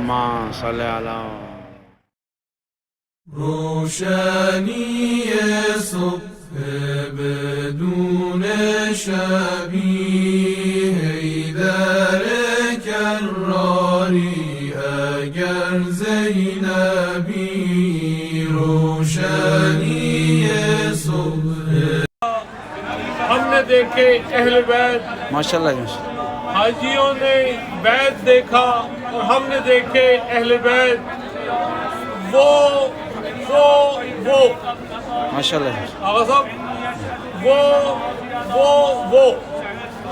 اللهم صل على روشنی صبح بدون شبیه حیدر کراری اگر زینبی روشنی صبح ہم نے دیکھے اہل بیت ماشاءاللہ حاجیوں نے بیت دیکھا اور ہم نے دیکھے اہل بیت وہ ماشاءاللہ آغا صاحب وہ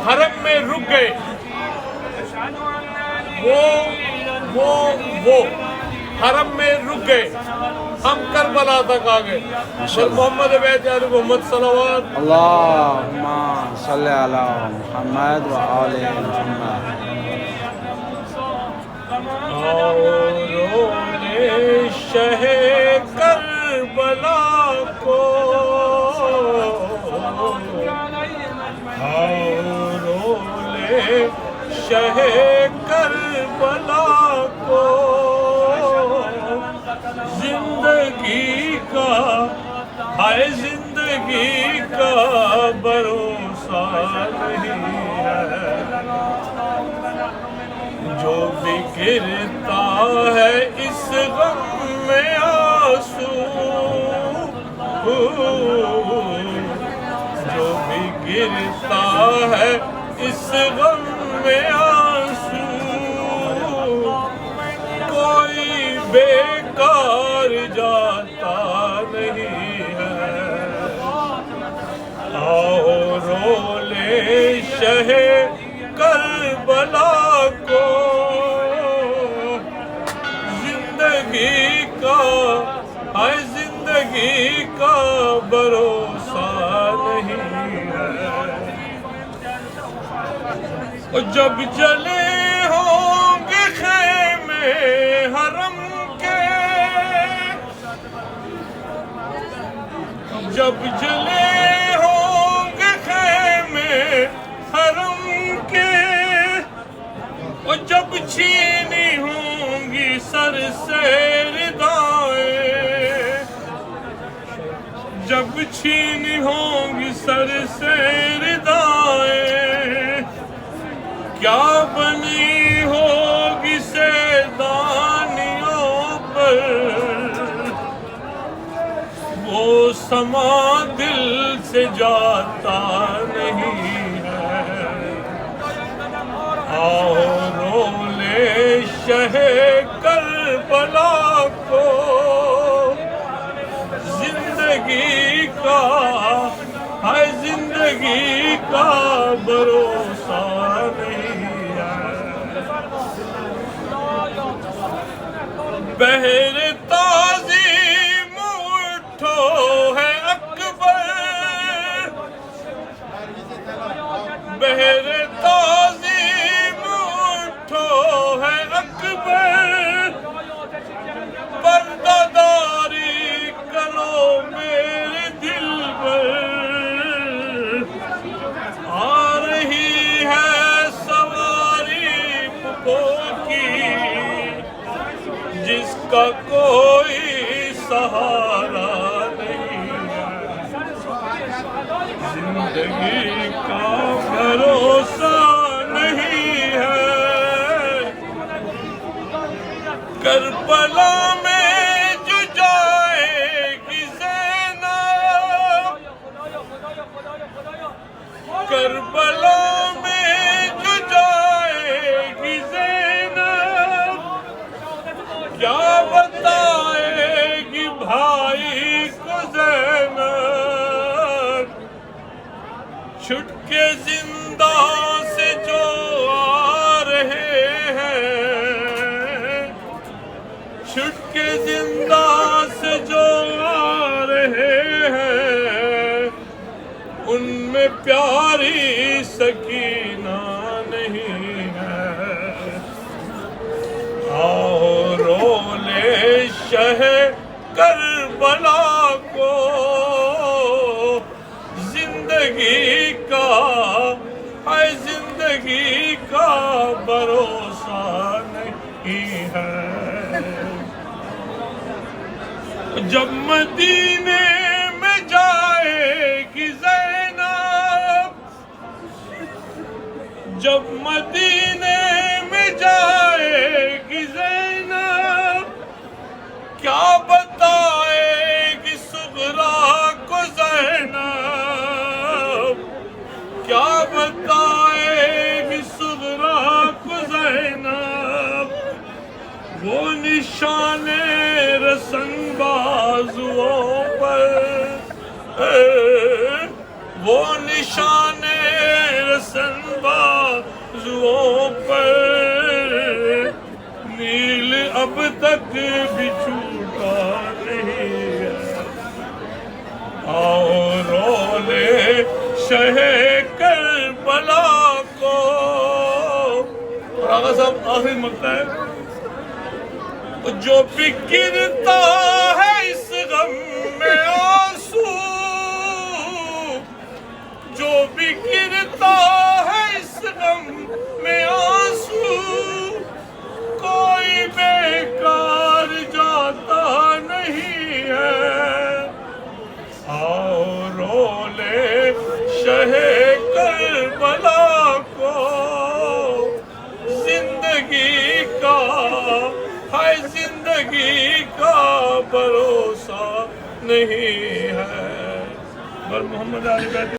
حرم میں رک گئے وہ حرم میں رک گئے ہم کربلا تک آ گئے محمد بیت آل محمد صلوات اللهم صل على محمد وآل محمد شہ کربلا کو شہ کربلا کو زندگی کا ہائے زندگی کا بھروسہ نہیں ہے جو بھی گرتا ہے اس غم میں آنسو جو بھی گرتا ہے اس غم میں آنسو کوئی بیکار جاتا نہیں ہے آؤ رو لے شہ کربلا کو زندگی کا بھروسہ نہیں ہے اور جب جلے ہوں گے خیمے حرم کے جب جلے ہوں گے خیمے حرم کے اور جب چھینی ہوں گی سر سے ردائیں جب چھینی ہوں گی سر سے ردائیں کیا بنی ہوگی سیدانیوں پر وہ سما دل سے جاتا نہیں ہے آؤ رو لے شہ کربلا کو زندگی کا ہے زندگی کا بھروسہ نہیں ہے بہر تعظیم اٹھو ہے اکبر بہر تعظیم اٹھو ہے اکبر پردہ داری کرو میرے دل پر آ رہی ہے سواری پپو کی جس کا کوئی سہارا نہیں ہے زندگی کا بھروسہ نہیں ہے کربلا میں جو جائے گی زینب کربلا میں جو جائے گی زینب کیا بتائے گی بھائی کو زینب چھٹ کے زندان سے جو آ رہے ہیں چھٹ کے زندان سے جو آ رہے ہیں ان میں پیاری سکینہ نہیں ہے آؤ رو لے شہ کربلا کو زندگی کا ہے زندگی کا بھروسہ نہیں ہے جب مدینے میں جائے گی زینب جب مدینے میں جائے گی زینب کیا بتائے گی صغرا کو زینب کیا بتائے گی صغرا کو زینب وہ نشان رسن بازوؤں پر وہ نشان رسن بازوؤں پر نیل اب تک بھی چھوٹا نہیں ہے آؤ رولے شہ کربلا کو اور آغا صاحب آخری مقطع ہے جو بھی گرتا ہے اس غم میں آنسو جو بھی گرتا ہے اس غم میں آنسو کوئی بیکار جاتا نہیں ہے آؤ رولے شہ کربلا کو زندگی کا ہے زندگی کا بھروسہ نہیں ہے پر محمد علی بیت